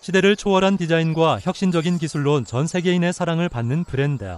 시대를 초월한 디자인과 혁신적인 기술로 전 세계인의 사랑을 받는 브랜드.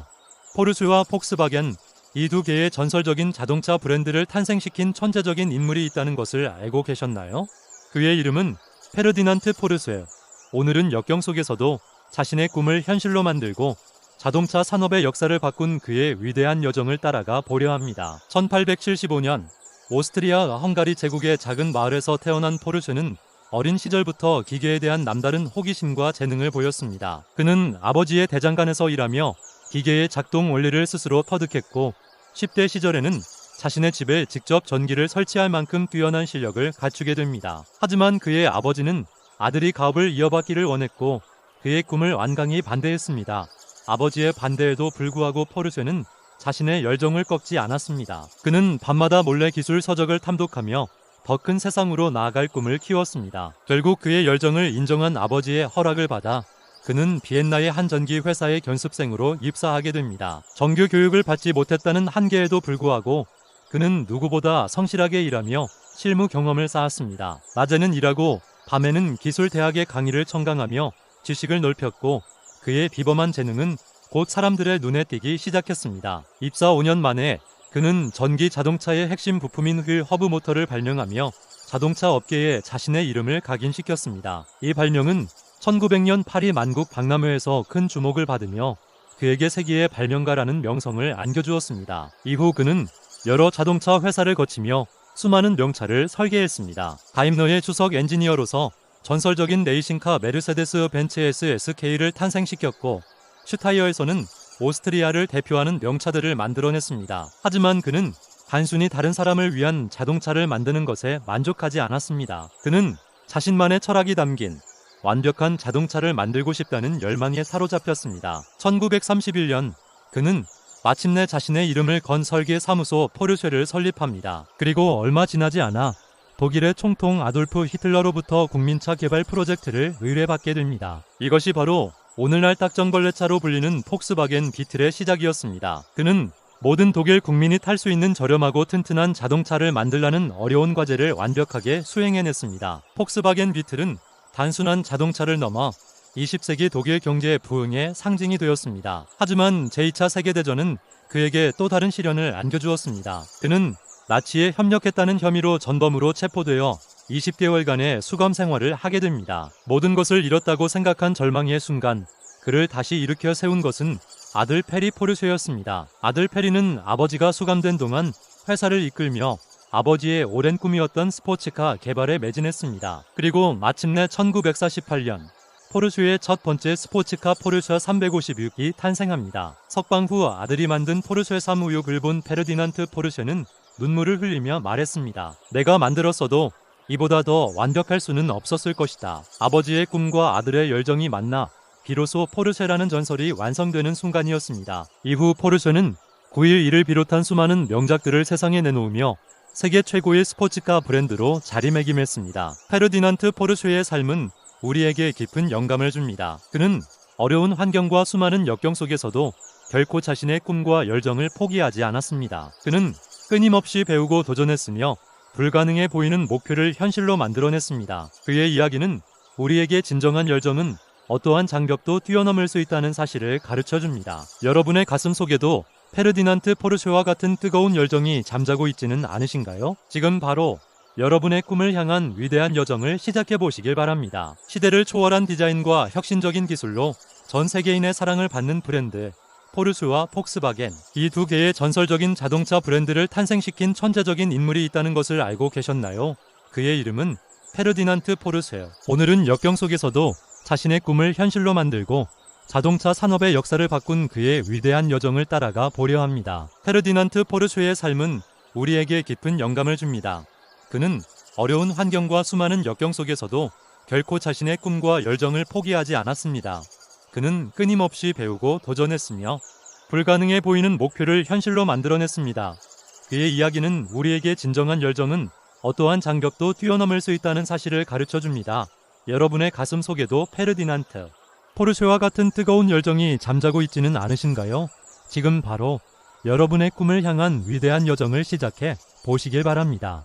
포르쉐와 폭스바겐, 이 두 개의 전설적인 자동차 브랜드를 탄생시킨 천재적인 인물이 있다는 것을 알고 계셨나요? 그의 이름은 페르디난트 포르쉐. 오늘은 역경 속에서도 자신의 꿈을 현실로 만들고 자동차 산업의 역사를 바꾼 그의 위대한 여정을 따라가 보려 합니다. 1875년 오스트리아 헝가리 제국의 작은 마을에서 태어난 포르쉐는 어린 시절부터 기계에 대한 남다른 호기심과 재능을 보였습니다. 그는 아버지의 대장간에서 일하며 기계의 작동 원리를 스스로 터득했고 10대 시절에는 자신의 집에 직접 전기를 설치할 만큼 뛰어난 실력을 갖추게 됩니다. 하지만 그의 아버지는 아들이 가업을 이어받기를 원했고 그의 꿈을 완강히 반대했습니다. 아버지의 반대에도 불구하고 포르쉐는 자신의 열정을 꺾지 않았습니다. 그는 밤마다 몰래 기술 서적을 탐독하며 더 큰 세상으로 나아갈 꿈을 키웠습니다. 결국 그의 열정을 인정한 아버지의 허락을 받아 그는 비엔나의 한 전기 회사의 견습생으로 입사하게 됩니다. 정규 교육을 받지 못했다는 한계에도 불구하고 그는 누구보다 성실하게 일하며 실무 경험을 쌓았습니다. 낮에는 일하고 밤에는 기술 대학의 강의를 청강하며 지식을 넓혔고 그의 비범한 재능은 곧 사람들의 눈에 띄기 시작했습니다. 입사 5년 만에 그는 전기 자동차의 핵심 부품인 휠 허브 모터를 발명하며 자동차 업계에 자신의 이름을 각인시켰습니다. 이 발명은 1900년 파리 만국 박람회에서 큰 주목을 받으며 그에게 세계의 발명가라는 명성을 안겨주었습니다. 이후 그는 여러 자동차 회사를 거치며 수많은 명차를 설계했습니다. 다임러의 수석 엔지니어로서 전설적인 레이싱카 메르세데스 벤츠 SSK를 탄생시켰고 슈타이어에서는 오스트리아를 대표하는 명차들을 만들어냈습니다. 하지만 그는 단순히 다른 사람을 위한 자동차를 만드는 것에 만족하지 않았습니다. 그는 자신만의 철학이 담긴 완벽한 자동차를 만들고 싶다는 열망에 사로잡혔습니다. 1931년 그는 마침내 자신의 이름을 건 설계 사무소 포르쉐를 설립합니다. 그리고 얼마 지나지 않아 독일의 총통 아돌프 히틀러로부터 국민차 개발 프로젝트를 의뢰받게 됩니다. 이것이 바로 오늘날 딱정벌레차로 불리는 폭스바겐 비틀의 시작이었습니다. 그는 모든 독일 국민이 탈 수 있는 저렴하고 튼튼한 자동차를 만들라는 어려운 과제를 완벽하게 수행해냈습니다. 폭스바겐 비틀은 단순한 자동차를 넘어 20세기 독일 경제의 부흥의 상징이 되었습니다. 하지만 제2차 세계대전은 그에게 또 다른 시련을 안겨주었습니다. 그는 나치에 협력했다는 혐의로 전범으로 체포되어 20개월간의 수감 생활을 하게 됩니다. 모든 것을 잃었다고 생각한 절망의 순간 그를 다시 일으켜 세운 것은 아들 페리 포르쉐였습니다. 아들 페리는 아버지가 수감된 동안 회사를 이끌며 아버지의 오랜 꿈이었던 스포츠카 개발에 매진했습니다. 그리고 마침내 1948년 포르쉐의 첫 번째 스포츠카 포르쉐 356이 탄생합니다. 석방 후 아들이 만든 포르쉐 356을 본 페르디난트 포르쉐는 눈물을 흘리며 말했습니다. 내가 만들었어도 이보다 더 완벽할 수는 없었을 것이다. 아버지의 꿈과 아들의 열정이 만나 비로소 포르쉐라는 전설이 완성되는 순간이었습니다. 이후 포르쉐는 911을 비롯한 수많은 명작들을 세상에 내놓으며 세계 최고의 스포츠카 브랜드로 자리매김했습니다. 페르디난트 포르쉐의 삶은 우리에게 깊은 영감을 줍니다. 그는 어려운 환경과 수많은 역경 속에서도 결코 자신의 꿈과 열정을 포기하지 않았습니다. 그는 끊임없이 배우고 도전했으며 불가능해 보이는 목표를 현실로 만들어냈습니다. 그의 이야기는 우리에게 진정한 열정은 어떠한 장벽도 뛰어넘을 수 있다는 사실을 가르쳐줍니다. 여러분의 가슴 속에도 페르디난트 포르쉐와 같은 뜨거운 열정이 잠자고 있지는 않으신가요? 지금 바로 여러분의 꿈을 향한 위대한 여정을 시작해 보시길 바랍니다. 시대를 초월한 디자인과 혁신적인 기술로 전 세계인의 사랑을 받는 브랜드 포르쉐와 폭스바겐, 이 두 개의 전설적인 자동차 브랜드를 탄생시킨 천재적인 인물이 있다는 것을 알고 계셨나요? 그의 이름은 페르디난트 포르쉐. 오늘은 역경 속에서도 자신의 꿈을 현실로 만들고 자동차 산업의 역사를 바꾼 그의 위대한 여정을 따라가 보려 합니다. 페르디난트 포르쉐의 삶은 우리에게 깊은 영감을 줍니다. 그는 어려운 환경과 수많은 역경 속에서도 결코 자신의 꿈과 열정을 포기하지 않았습니다. 그는 끊임없이 배우고 도전했으며 불가능해 보이는 목표를 현실로 만들어냈습니다. 그의 이야기는 우리에게 진정한 열정은 어떠한 장벽도 뛰어넘을 수 있다는 사실을 가르쳐줍니다. 여러분의 가슴 속에도 페르디난트 포르쉐와 같은 뜨거운 열정이 잠자고 있지는 않으신가요? 지금 바로 여러분의 꿈을 향한 위대한 여정을 시작해 보시길 바랍니다.